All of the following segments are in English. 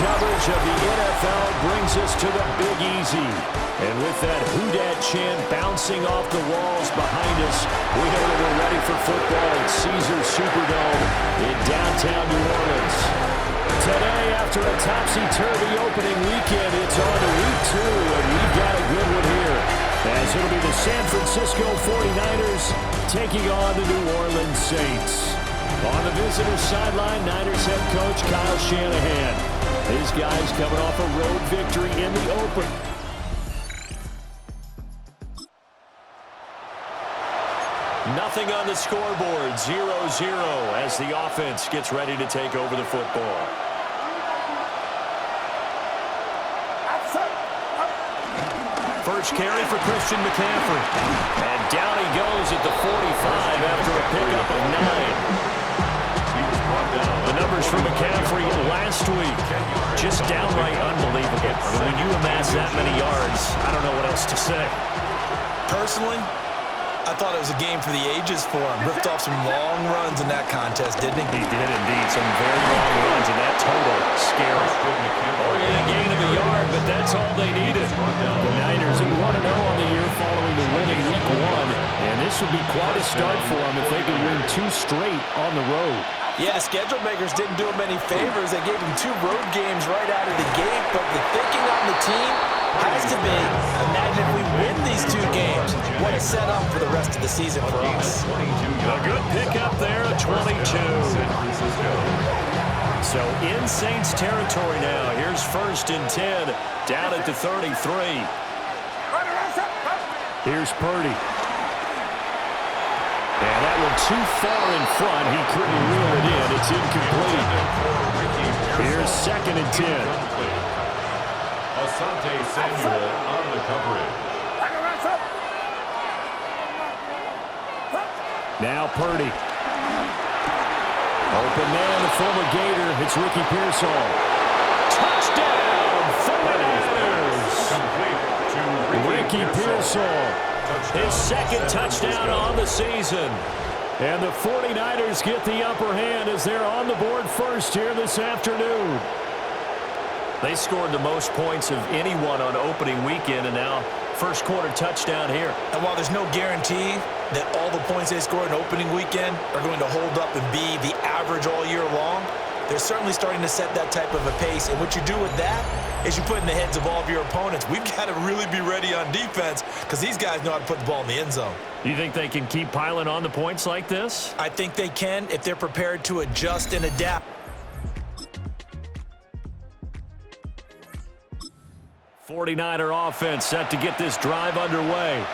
coverage of the NFL brings us to the Big Easy. And with that "Who Dat" chant bouncing off the walls behind us, we know that we're ready for football at Caesars Superdome in downtown New Orleans. Today, after a topsy-turvy opening weekend, it's on to week 2, and we've got a good one here. As it'll be the San Francisco 49ers taking on the New Orleans Saints. On the visitor sideline, Niners head coach Kyle Shanahan. These guys coming off a road victory in the open. Nothing on the scoreboard, 0-0 as the offense gets ready to take over the football. First carry for Christian McCaffrey. And down he goes at the 45 after a pickup of 9. The numbers for McCaffrey last week, just downright unbelievable. I mean, when you amass that many yards, I don't know what else to say. Personally, I thought it was a game for the ages for him. Ripped off some long runs in that contest, didn't he? He did indeed. Some very long runs, and that total scary. Only a gain of a yard, but that's all they needed. The Niners are 1-0 on the year following the win in week 1, and this would be quite a start for them if they could win 2 straight on the road. Yeah, the schedule makers didn't do him any favors. They gave him 2 road games right out of the gate, but the thinking on the team has to be, imagine if we win these 2 games, what a setup for the rest of the season for us. A good pickup there at 22. So in Saints territory now. Here's 1st and 10, down at the 33. Here's Purdy. And that one too far in front. He couldn't reel it in. It's incomplete. Here's 2nd and 10. Asante Samuel on the coverage. Now Purdy. Open man, the former Gator. It's Ricky Pearsall. Touchdown, 49ers. Ricky Pearsall. His 2nd touchdown on the season. And the 49ers get the upper hand as they're on the board first here this afternoon. They scored the most points of anyone on opening weekend, and now first quarter touchdown here. And while there's no guarantee that all the points they scored in opening weekend are going to hold up and be the average all year long, they're certainly starting to set that type of a pace. And what you do with that is you put in the heads of all of your opponents, we've got to really be ready on defense because these guys know how to put the ball in the end zone. Do you think they can keep piling on the points like this? I think they can if they're prepared to adjust and adapt. '49er offense set to get this drive underway.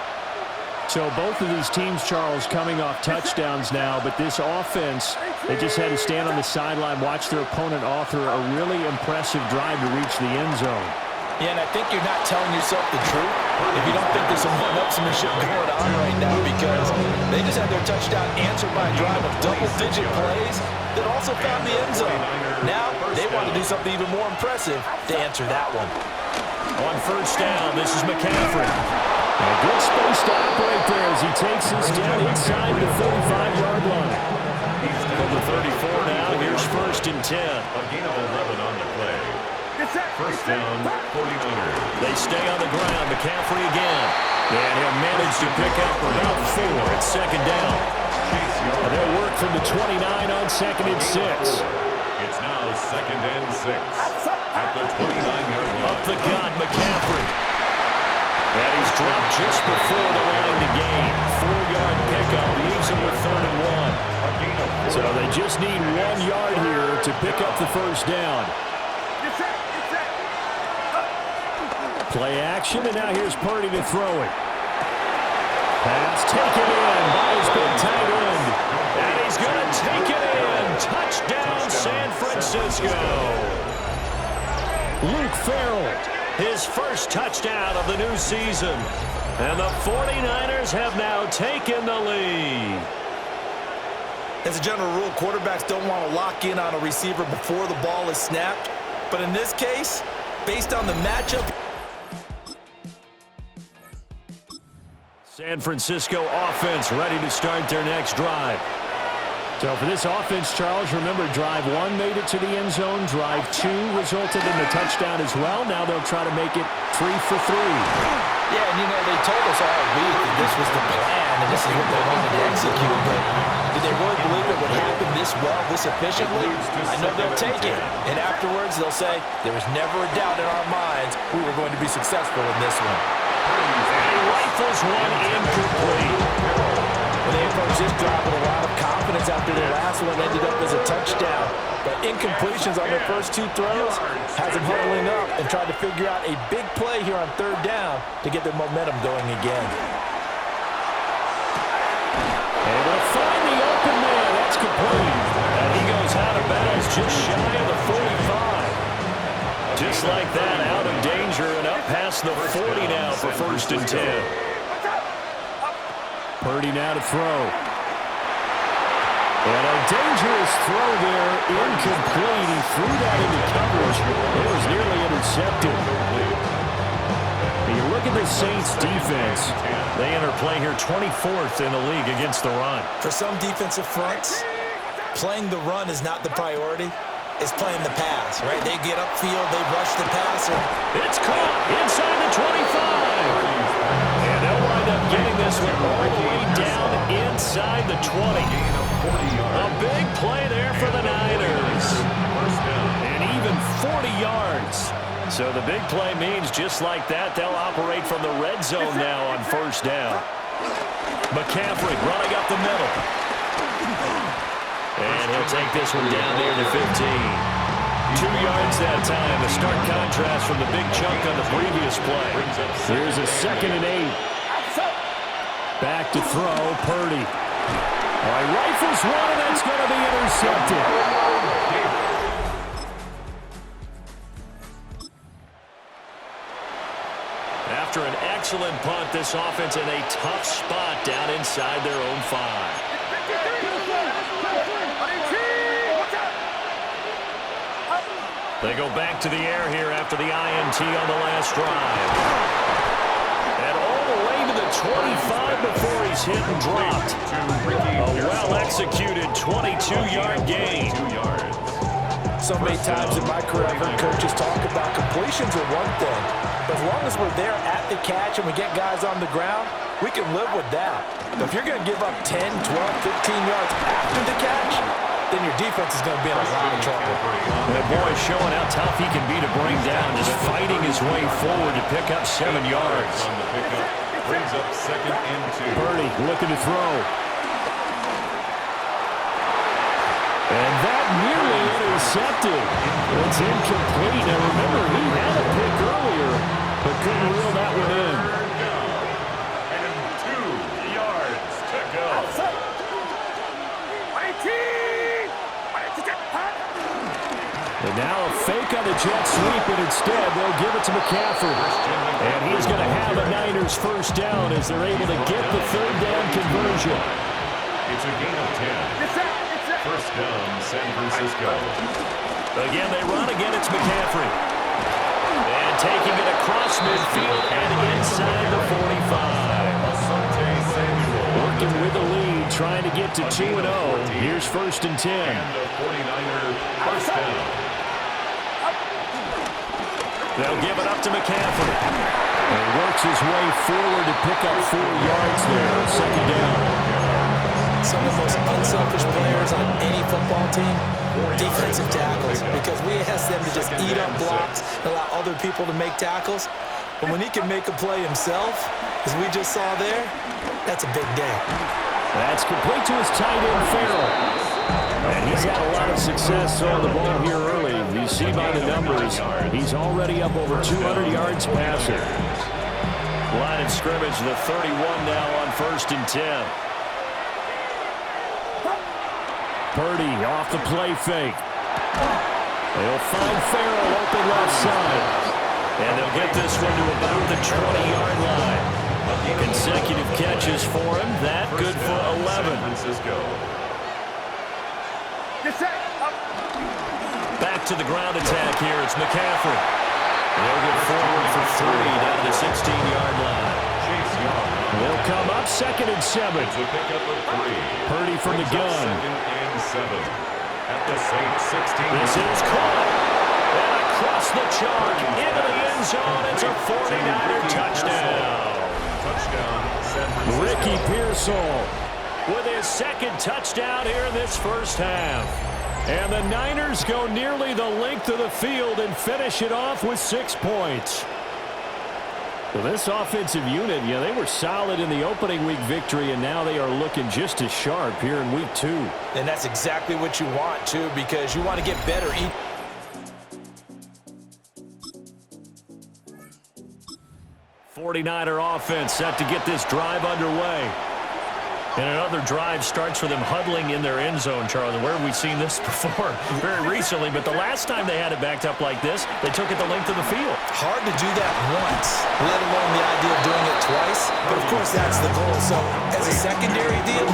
So both of these teams, Charles, coming off touchdowns now, but this offense, they just had to stand on the sideline, watch their opponent author a really impressive drive to reach the end zone. Yeah, and I think you're not telling yourself the truth if you don't think there's some one-upsmanship going on right now, because they just had their touchdown answered by a drive of double-digit plays that also found the end zone. Now they want to do something even more impressive to answer that one. On 1st down, this is McCaffrey. And a good space to operate there as he takes this down inside the 45-yard line. From the 34 now, here's 1st and 10. A gain of 11 on the play. 1st down, 49ers. They stay on the ground. McCaffrey again. And he'll manage to pick up about 4 at 2nd down. And they'll work from the 29 on 2nd and 6. It's now 2nd and 6. At the 29-yard line. Up the gut, McCaffrey. And he's dropped just before the line to gain. 4-yard pickup leaves him with 3rd and 1. So they just need 1 yard here to pick up the 1st down. Play action, and now here's Purdy to throw it. Pass taken in by his big tight end. And he's going to take it in. Touchdown, San Francisco. Luke Farrell, his 1st touchdown of the new season. And the 49ers have now taken the lead. As a general rule, quarterbacks don't want to lock in on a receiver before the ball is snapped. But in this case, based on the matchup, San Francisco offense ready to start their next drive. So for this offense, Charles, remember, drive 1 made it to the end zone. Drive 2 resulted in a touchdown as well. Now they'll try to make it 3 for 3. Yeah, and they told us all week that this was the plan and this is what they wanted to execute. But did they really believe it would happen this well, this efficiently? I know they'll take it. And afterwards, they'll say, there was never a doubt in our minds we were going to be successful in this one. And he rifles one incomplete. Well, they approached this drive with a lot of confidence after their last one ended up as a touchdown. But incompletions on their first 2 throws has them huddling up and trying to figure out a big play here on 3rd down to get their momentum going again. Able to find the open man. That's complete. And he goes out of bounds just shy of the 45. Just like that, out of danger and up past the 40 now for 1st and 10. Purdy now to throw. And a dangerous throw there, incomplete. He threw that into coverage. It was nearly intercepted. And you look at the Saints defense. They enter play here 24th in the league against the run. For some defensive fronts, playing the run is not the priority. It's playing the pass, right? They get upfield, they rush the passer. It's caught inside the 25. And they'll wind up getting this one all the way down inside the 20. A big play there for the Niners. And even 40 yards. So the big play means just like that, they'll operate from the red zone now on 1st down. McCaffrey running up the middle. And he'll take this one down near the 15. 2 yards that time. A stark contrast from the big chunk on the previous play. Here's a 2nd and 8. Back to throw, Purdy. All right, rifles one, and that's going to be intercepted. After an excellent punt, this offense in a tough spot down inside their own 5. They go back to the air here after the INT on the last drive. And all the way to the 25 before he's hit and dropped. A well-executed 22-yard gain. So many times in my career, I've heard coaches talk about completions are one thing. But as long as we're there at the catch and we get guys on the ground, we can live with that. But if you're going to give up 10, 12, 15 yards after the catch, then your defense is going to be in a lot of trouble. That boy showing how tough he can be to bring down, just fighting his way forward to pick up 7 yards. On the pickup, brings up 2nd and 2. Purdy looking to throw. And that nearly intercepted. It's incomplete. Now remember, he had a pick earlier, but couldn't reel that one in. And 2 yards to go. And now a fake on the jet sweep, and instead they'll give it to McCaffrey. And he's going to have a Niners 1st down as they're able to get the 3rd down conversion. It's a gain of 10. 1st down, San Francisco. Again, they run. Again, it's McCaffrey. And taking it across midfield and inside the 45. Working with the lead, trying to get to 2-0. Here's 1st and 10. And the 49er 1st down. They'll give it up to McCaffrey. And he works his way forward to pick up 4 yards there. 2nd down. Some of the most unselfish players on any football team, defensive tackles, because we ask them to just eat up blocks and allow other people to make tackles. But when he can make a play himself, as we just saw there, that's a big day. That's complete to his tight end, Farrell. And he's had a lot of success throwing the ball here early. You see by the numbers, he's already up over 200 yards passing. Line of scrimmage, the 31 now on 1st and 10. Purdy off the play fake. They'll find Farrell open left side. And they'll get this one to about the 20-yard line. Consecutive catches for him. That good for 11. Back to the ground attack here. It's McCaffrey. They'll get forward for 3 down to the 16-yard line. They'll come up 2nd and 7. It's a pickup of 3. Purdy from the gun. 2nd and 7. At the Saints 16. This is caught. And across the chalk into the end zone. It's a 49er touchdown. Touchdown, San Francisco. Ricky Pearsall with his 2nd touchdown here in this first half. And the Niners go nearly the length of the field and finish it off with 6 points. Well, this offensive unit, they were solid in the opening week victory, and now they are looking just as sharp here in week 2. And that's exactly what you want, too, because you want to get better. 49er offense set to get this drive underway. And another drive starts with them huddling in their end zone, Charlie. Where have we seen this before? Very recently, but the last time they had it backed up like this, they took it the length of the field. Hard to do that once, let alone the idea of doing it twice. But, of course, that's the goal. So, as a secondary deal,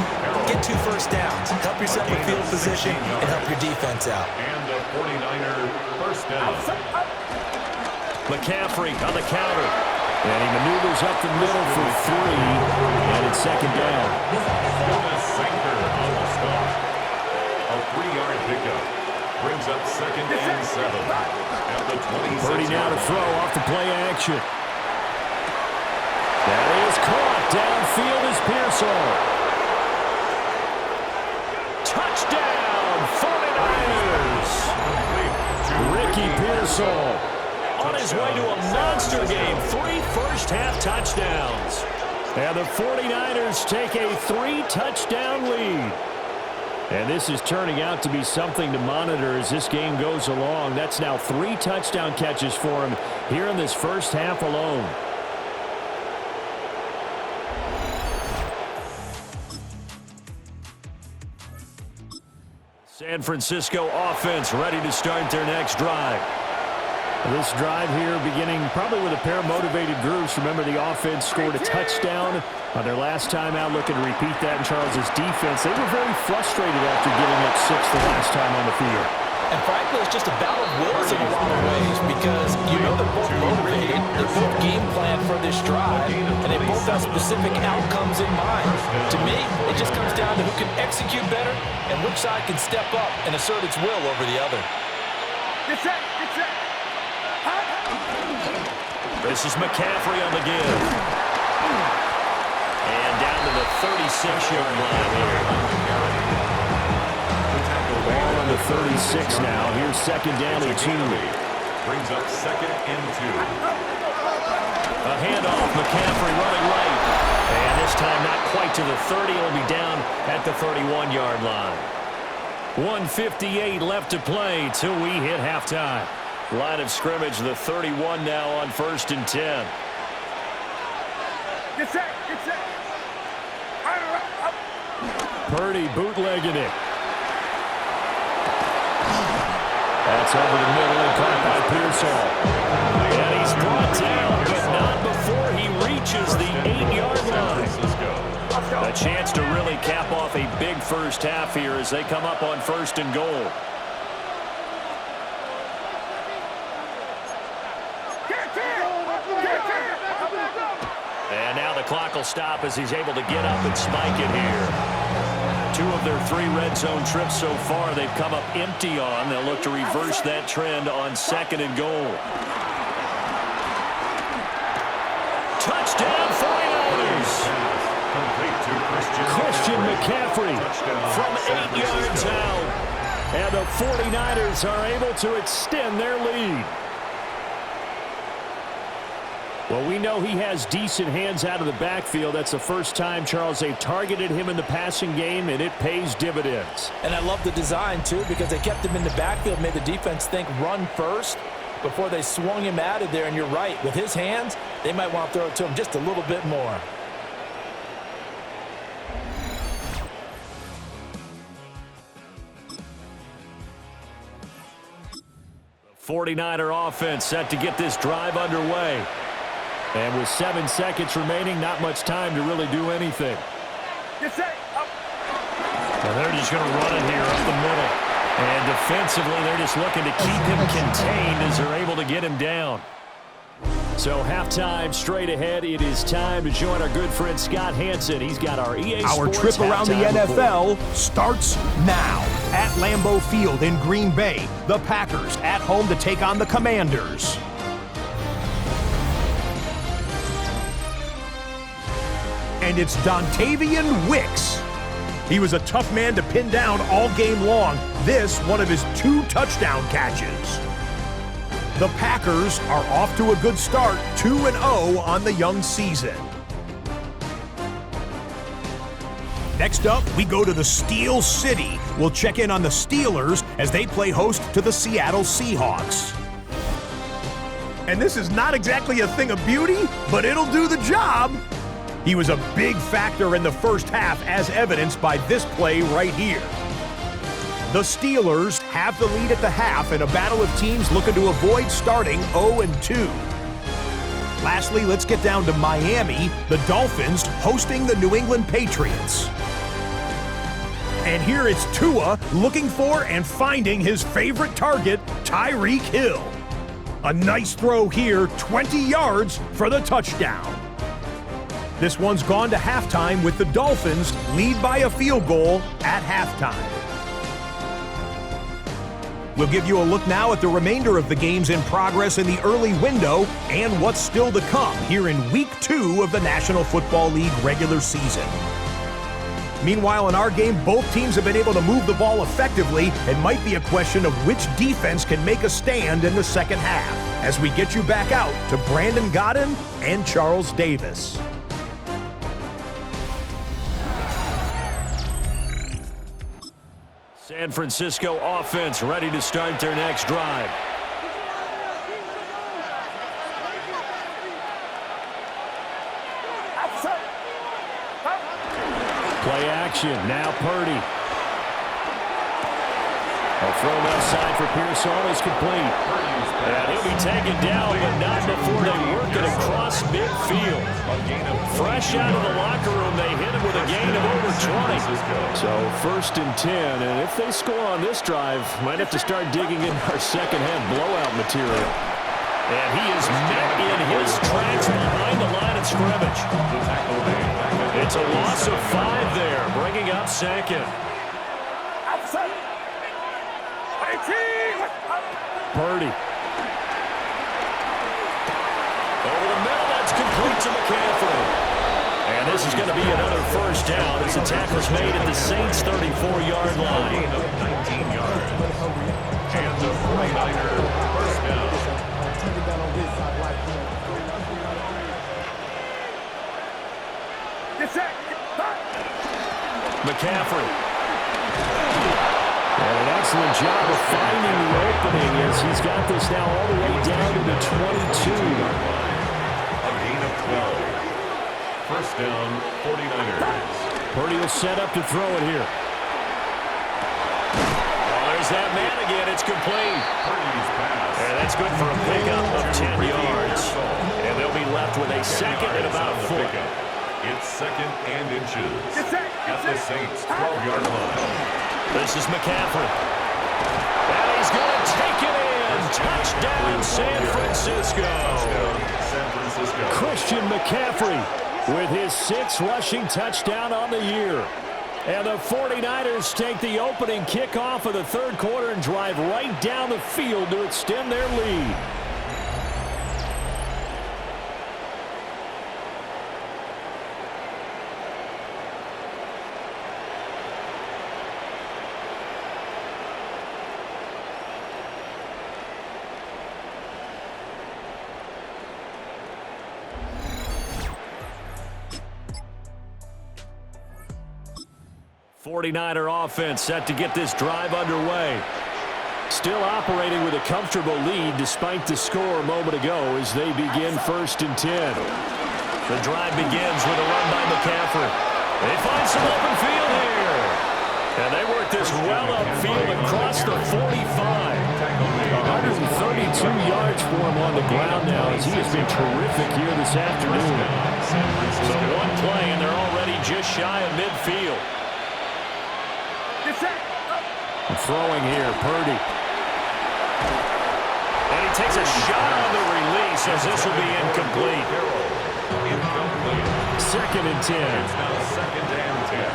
get 2 first downs. Help yourself with field position and help your defense out. And the 49er first down. McCaffrey on the counter. And he maneuvers up the middle for 3, and it's 2nd down. Sinker on the stop. A 3-yard pickup. Brings up 2nd and 7. At the 26. Purdy now to throw off the play action. That is caught. Downfield is Pearsall. Touchdown, 49ers. Ricky Pearsall on his way to a monster game. 3 first-half touchdowns. And the 49ers take a 3-touchdown lead. And this is turning out to be something to monitor as this game goes along. That's now 3 touchdown catches for him here in this first half alone. San Francisco offense ready to start their next drive. This drive here beginning probably with a pair of motivated groups. Remember, the offense scored a touchdown on their last time out. Looking to repeat that in Charles's defense. They were very frustrated after giving up 6 the last time on the field. And frankly, it's just a battle of wills in a lot of ways because they're both motivated. They're both game planned for this drive, and they both have specific outcomes in mind. To me, it just comes down to who can execute better and which side can step up and assert its will over the other. Get set, get set. This is McCaffrey on the give. And down to the 36-yard line here. Ball on the 36 now. Here's 2nd down and 2. Brings up 2nd and 2. A handoff, McCaffrey running right. And this time not quite to the 30. It'll be down at the 31-yard line. 1:58 left to play till we hit halftime. Line of scrimmage, the 31 now on 1st and 10. Get set, get set. Purdy bootlegging it. That's over the middle and caught by Pearsall. And he's brought down, but not before he reaches the 8-yard line. A chance to really cap off a big first half here as they come up on 1st and goal. And now the clock will stop as he's able to get up and spike it here. 2 of their 3 red zone trips so far they've come up empty on. They'll look to reverse that trend on 2nd and goal. Touchdown 49ers! Christian McCaffrey from 8 yards out. And the 49ers are able to extend their lead. Well, we know he has decent hands out of the backfield. That's the first time, Charles, they've targeted him in the passing game, and it pays dividends. And I love the design, too, because they kept him in the backfield, made the defense think run first before they swung him out of there. And you're right, with his hands, they might want to throw it to him just a little bit more. The 49er offense set to get this drive underway. And with 7 seconds remaining, not much time to really do anything. Get set. And they're just going to run it here up the middle. And defensively, they're just looking to keep him contained as they're able to get him down. So halftime straight ahead. It is time to join our good friend Scott Hansen. He's got our EA Our Sports trip around the halftime NFL report. starts now. At Lambeau Field in Green Bay, the Packers at home to take on the Commanders. And it's Dontavian Wicks. He was a tough man to pin down all game long. This, one of his 2 touchdown catches. The Packers are off to a good start, 2-0 on the young season. Next up, we go to the Steel City. We'll check in on the Steelers as they play host to the Seattle Seahawks. And this is not exactly a thing of beauty, but it'll do the job. He was a big factor in the first half, as evidenced by this play right here. The Steelers have the lead at the half in a battle of teams looking to avoid starting 0-2. Lastly, let's get down to Miami, the Dolphins hosting the New England Patriots. And here it's Tua looking for and finding his favorite target, Tyreek Hill. A nice throw here, 20 yards for the touchdown. This one's gone to halftime with the Dolphins lead by a field goal at halftime. We'll give you a look now at the remainder of the games in progress in the early window and what's still to come here in Week 2 of the National Football League regular season. Meanwhile, in our game, both teams have been able to move the ball effectively. It might be a question of which defense can make a stand in the second half as we get you back out to Brandon Godden and Charles Davis. San Francisco offense ready to start their next drive. Play action, now Purdy. A throw left side for Pearson is complete. And he'll be taken down, but not before they work it across midfield. Fresh out of the locker room, they hit him with a gain of over 20. So 1st and 10, and if they score on this drive, might have to start digging in our second-half blowout material. And he is met in his tracks behind the line of scrimmage. It's a loss of 5 there, bringing up second. Purdy. Over the middle, that's complete to McCaffrey. And this is going to be another first down as the tackle's made at the Saints' 34-yard line. Gain of 19 yards. And the 49er first down. McCaffrey. And an excellent job of finding the opening as he's got this now all the way down to the 22. A gain of 12. First down, 49ers. Purdy will set up to throw it here. Oh, there's that man again. It's complete. Purdy's pass. And that's good for a pickup of 10 yards. And they'll be left with a second and about a foot. It's second and inches. At the Saints' 12-yard line. This is McCaffrey. And he's going to take it in. Touchdown, San Francisco. San Francisco. Christian McCaffrey with his 6th rushing touchdown on the year. And the 49ers take the opening kickoff of the third quarter and drive right down the field to extend their lead. '49er offense set to get this drive underway. Still operating with a comfortable lead despite the score a moment ago as they begin 1st and 10. The drive begins with a run by McCaffrey. They find some open field here. And they work this well upfield across the 45. 132 yards for him on the ground now as he has been terrific here this afternoon. So one play and they're already just shy of midfield. Throwing here, Purdy. And he takes a shot on the release as this will be incomplete. Second and 10. It's now second and 10.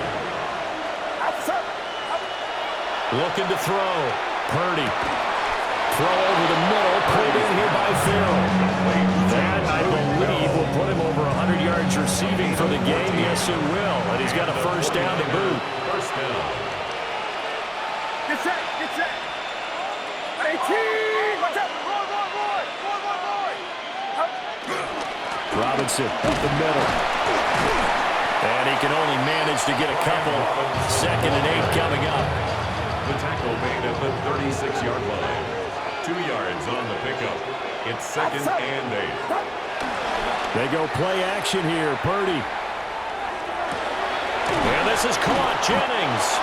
Looking to throw. Purdy. Throw over the middle. Pulled in here by Farrell. That, I believe, will put him over 100 yards receiving for the game. Yes, it will. And he's got a first down to boot. First down. Get set. Get set. 18. Watch out. Robinson up the middle. And he can only manage to get a couple. Second and 8 coming up. The tackle made at the 36-yard line. 2 yards on the pickup. It's second and 8. They go play action here. Purdy. And this is caught. Jennings.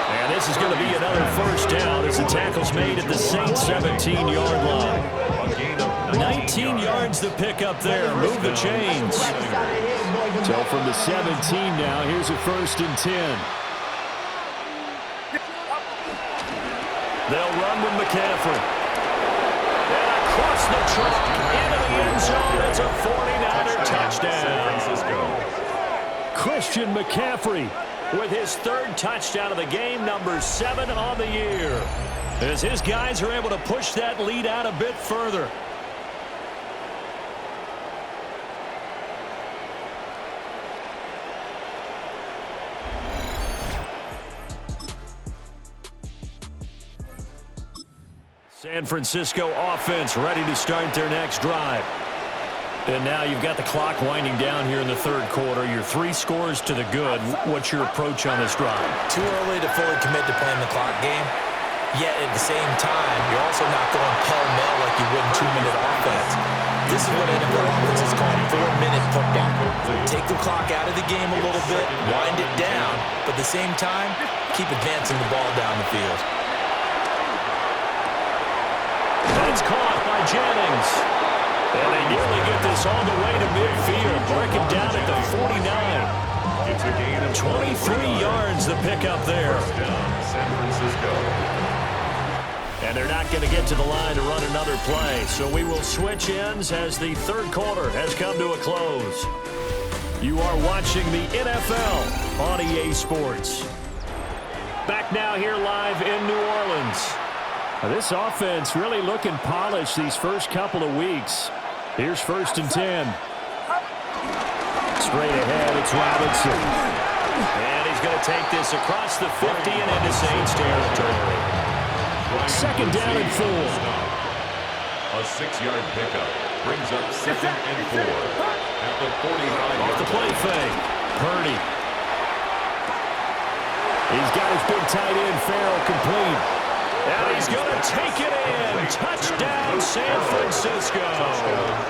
And this is going to be another first down as the tackle's made at the Saints 17-yard line. A gain of 19 yards to pick up there. Move the chains. So from the 17 now, here's a first and 10. They'll run with McCaffrey. And across the track into the end zone. It's a 49er touchdown. Christian McCaffrey with his third touchdown of the game, number 7 on the year. As his guys are able to push that lead out a bit further. San Francisco offense ready to start their next drive. And now you've got the clock winding down here in the third quarter. Your 3 scores to the good. What's your approach on this drive? Too early to fully commit to playing the clock game. Yet at the same time, you're also not going pell-mell like you would in 2-minute offense. This is what NFL offenses call 4-minute football. Take the clock out of the game a little bit, wind it down, but at the same time, keep advancing the ball down the field. That's caught by Jennings. And they nearly get this all the way to midfield. Break it down at the 49. It's a gain of 23 yards to pick up there. First down, San Francisco. And they're not going to get to the line to run another play. So we will switch ends as the third quarter has come to a close. You are watching the NFL on EA Sports. Back now here live in New Orleans. This offense really looking polished these first couple of weeks. Here's first and 10. Straight ahead, it's Robinson. And he's going to take this across the 50 and into Saints territory. Second down and 4. A 6-yard pickup brings up second and 4 at the 45. Off the play fake. Purdy. He's got his big tight end, Farrell, complete. And he's going to take it in. Touchdown, San Francisco.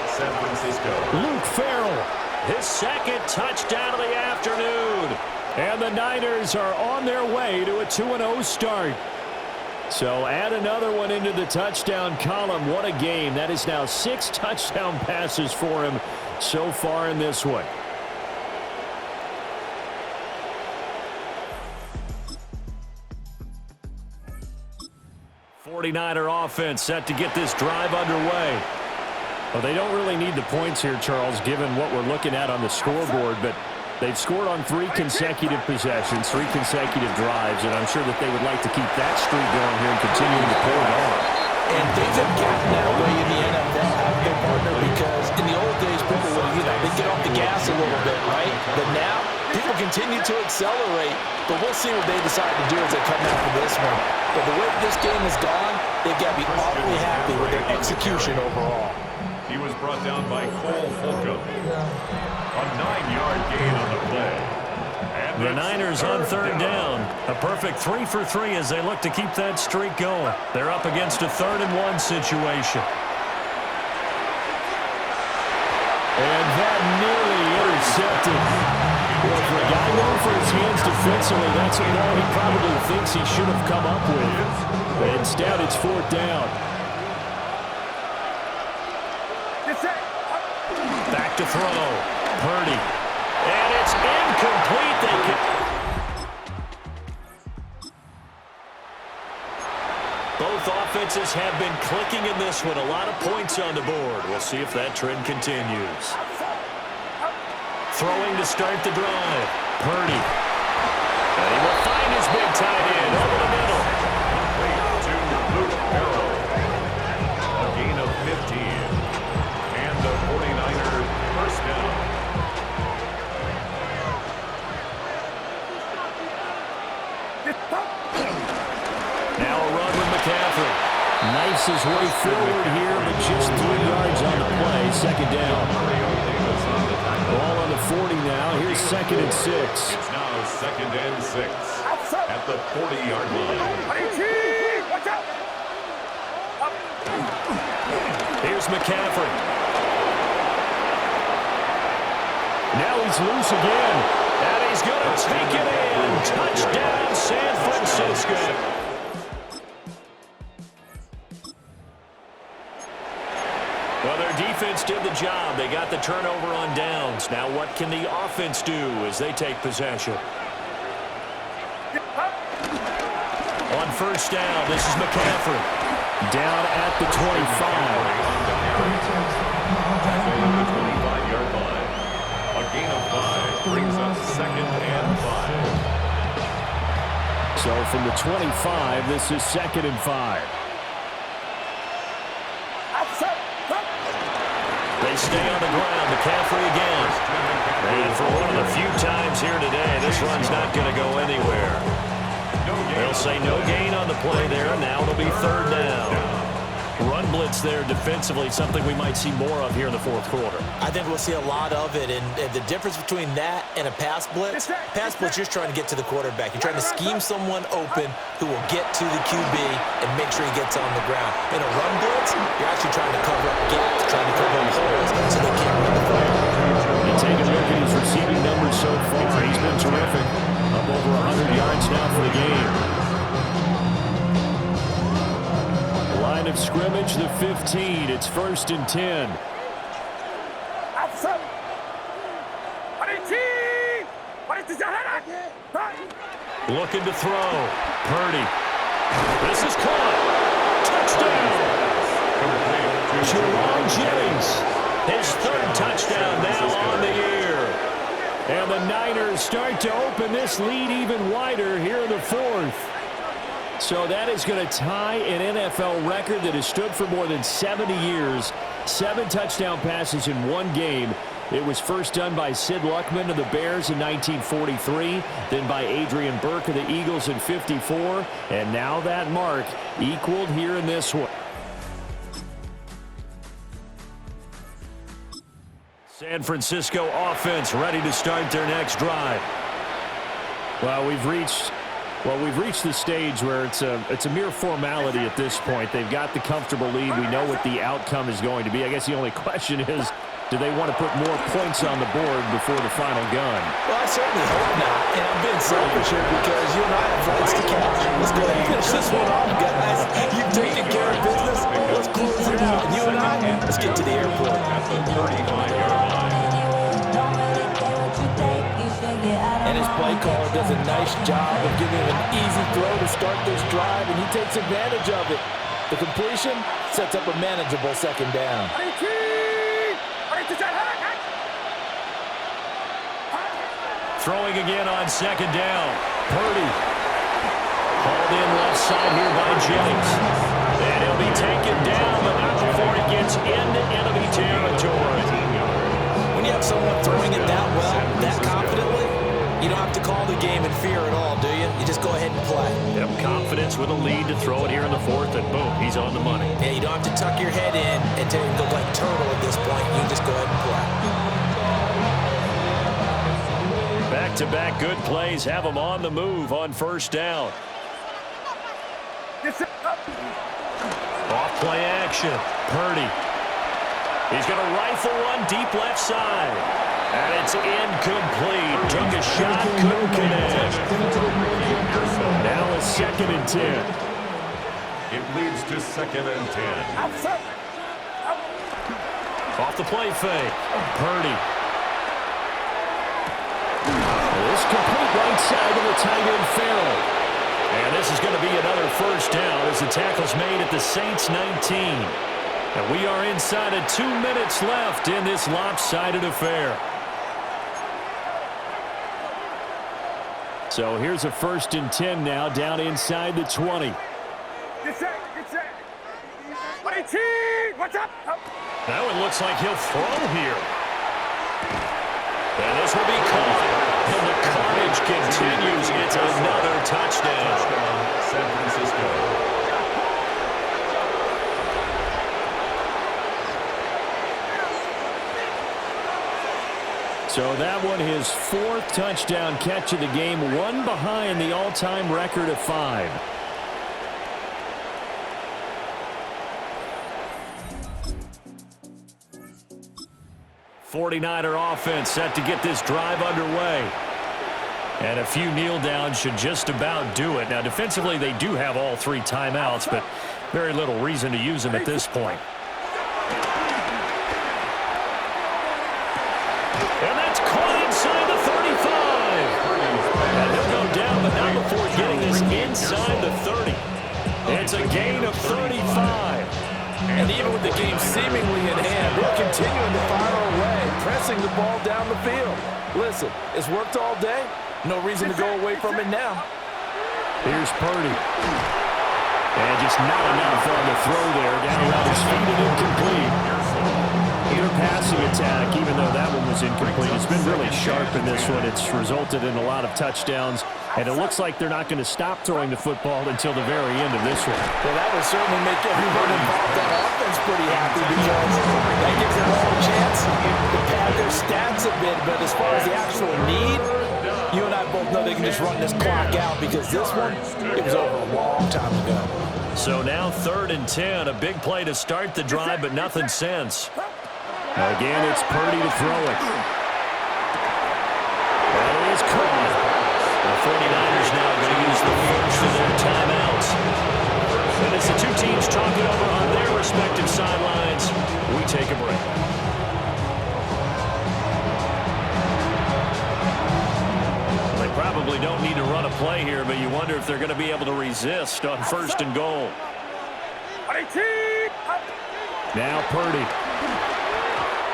San Francisco. Luke Farrell, his second touchdown of the afternoon. And the Niners are on their way to a 2-0 start. So add another one into the touchdown column. What a game. That is now 6 touchdown passes for him so far in this one. '49er offense set to get this drive underway. Well, they don't really need the points here, Charles, given what we're looking at on the scoreboard, but they've scored on 3 consecutive possessions, 3 consecutive drives, and I'm sure that they would like to keep that streak going here and continuing to pull it on. And things have gotten that way in the NFL, haven't they, partner? Because in the old days, people would, they'd get off the gas a little bit, right? But now, people continue to accelerate, but we'll see what they decide to do as they come after this one. But the way this game has gone, they've got to be awfully happy with their execution overall. He was brought down by Cole Holcomb. A 9-yard gain on the play. And The Niners on third down. A perfect 3 for 3 as they look to keep that streak going. They're up against a 3rd and 1 situation. And that nearly intercepted. Well, for a guy known for his hands defensively, that's a ball he probably thinks he should have come up with. But instead, it's 4th down. Back to throw. Purdy. And it's incomplete. Both offensive offenses have been clicking in this one. A lot of points on the board. We'll see if that trend continues. Throwing to start the drive. Purdy. And he will find his big tight end over the middle. To Luke Barrow. A gain of 15. And the 49ers first down. Now a run with McCaffrey. Knifes his way forward here, but just 3 yards on the play. Second down. Ball on the 40 now. Here's 2nd and 6. It's now 2nd and 6 at the 40-yard line. Watch out! Here's McCaffrey. Now he's loose again. And he's going to take it in. Touchdown, San Francisco. Well, their defense did the job. They got the turnover on downs. Now what can the offense do as they take possession? On first down, this is McCaffrey. Down at the 25. Tackle at the 25-yard line. A gain of 5 brings up 2nd and 5. So from the 25, this is 2nd and 5. They stay on the ground. McCaffrey again. And for one of the few times here today, this run's not going to go anywhere. They'll say no gain on the play there. Now it'll be 3rd down. Run blitz there defensively, something we might see more of here in the 4th quarter. I think we'll see a lot of it, and the difference between that and a pass blitz, you're trying to get to the quarterback. You're trying to scheme someone open who will get to the QB and make sure he gets on the ground. In a run blitz, you're actually trying to cover up gaps, trying to cover up holes so they can't run the football. And take a look at his receiving numbers so far. He's been terrific. Up over 100 yards now for the game. Line of scrimmage, the 15. It's 1st and 10. Looking to throw. Purdy. This is caught. Touchdown. Jerome Jennings. His 3rd touchdown now on the year. And the Niners start to open this lead even wider here in the 4th. So that is going to tie an NFL record that has stood for more than 70 years. 7 touchdown passes in one game. It was first done by Sid Luckman of the Bears in 1943, then by Adrian Burke of the Eagles in 54, and now that mark equaled here in this one. San Francisco offense ready to start their next drive. Well, we've reached the stage where it's a mere formality at this point. They've got the comfortable lead. We know what the outcome is going to be. I guess the only question is, do they want to put more points on the board before the final gun? Well, I certainly hope not. And I'm being selfish here because you and I have rights to catch. Let's go ahead and finish this one off, guys. You've taken care of business. Let's close it out. And you and I, let's get to the airport. At the 35-yard line. And his play caller does a nice job of giving him an easy throw to start this drive, and he takes advantage of it. The completion sets up a manageable 2nd down. Throwing again on 2nd down. Purdy. Hauled in left side here by Jennings. And he'll be taken down, but not before he gets into enemy territory. When you have someone throwing it that well, that confidently, you don't have to call the game in fear at all, do you? You just go ahead and play. Yep, confidence with a lead to throw it here in the 4th, and boom, he's on the money. Yeah, you don't have to tuck your head in and go like turtle at this point. You just go ahead and play. Back-to-back good plays have him on the move on 1st down. Off play action. Purdy. He's going to rifle one deep left side. And it's incomplete. Took a shot, couldn't connect. Now a 2nd and 10. It leads to 2nd and 10. Off the play fake. Purdy. This complete right side of the tight end Farrell. And this is going to be another first down as the tackle's made at the Saints 19. And we are inside of 2 minutes left in this lopsided affair. So here's a 1st and 10 now, down inside the 20. Get set. Watch out. That one looks like he'll throw here. And this will be caught. And the carnage continues. It's another touchdown. San Francisco. So that one his 4th touchdown catch of the game, one behind the all-time record of 5. '49er offense set to get this drive underway. And a few kneel downs should just about do it. Now, defensively, they do have all 3 timeouts, but very little reason to use them at this point. And that's caught inside the 35. And he'll go down, but not before getting this inside the 30. It's a gain of 35. And even with the game seemingly in hand, they're continuing to fire away, pressing the ball down the field. Listen, it's worked all day. No reason to go away from it now. Here's Purdy. And just not enough on the throw there. Down around his feet and incomplete. Their passing attack, even though that one was incomplete, it's been really sharp in this one. It's resulted in a lot of touchdowns. And it looks like they're not going to stop throwing the football until the very end of this one. Well, that would certainly make everyone involved on offense pretty happy because that gives them all a chance to pad their stats a bit. But as far as the actual need, you and I both know they can just run this clock out because this one, it was over a long time ago. So now 3rd and 10, a big play to start the drive, but nothing since. Again, it's Purdy to throw it. That is caught. The 49ers now going to use the first of their timeouts. And as the 2 teams talk it over on their respective sidelines, we take a break. Well, they probably don't need to run a play here, but you wonder if they're going to be able to resist on 1st and goal. Now Purdy.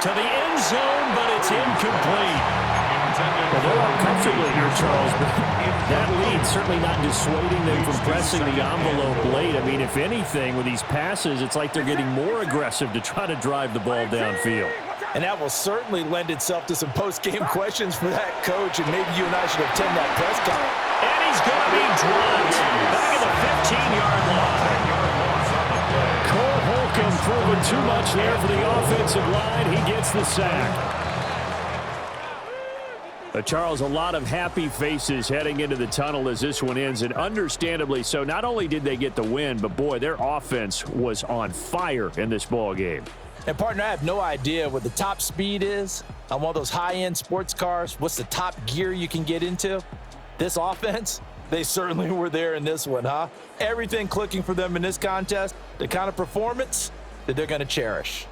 To the end zone, but it's incomplete. Well, they're up comfortably here, Charles, but that lead certainly not dissuading them from pressing the envelope late. I mean, if anything, with these passes, it's like they're getting more aggressive to try to drive the ball downfield. And that will certainly lend itself to some post-game questions for that coach, and maybe you and I should attend that press conference. And he's going to be dropped back at the 15-yard line. Cole Holcomb proving too much there for the offensive line. He gets the sack. Charles, a lot of happy faces heading into the tunnel as this one ends, and understandably so. Not only did they get the win, but boy, their offense was on fire in this ball game. And partner, I have no idea what the top speed is on one of those high-end sports cars. What's the top gear you can get into? This offense, they certainly were there in this one, huh? Everything clicking for them in this contest, the kind of performance that they're going to cherish.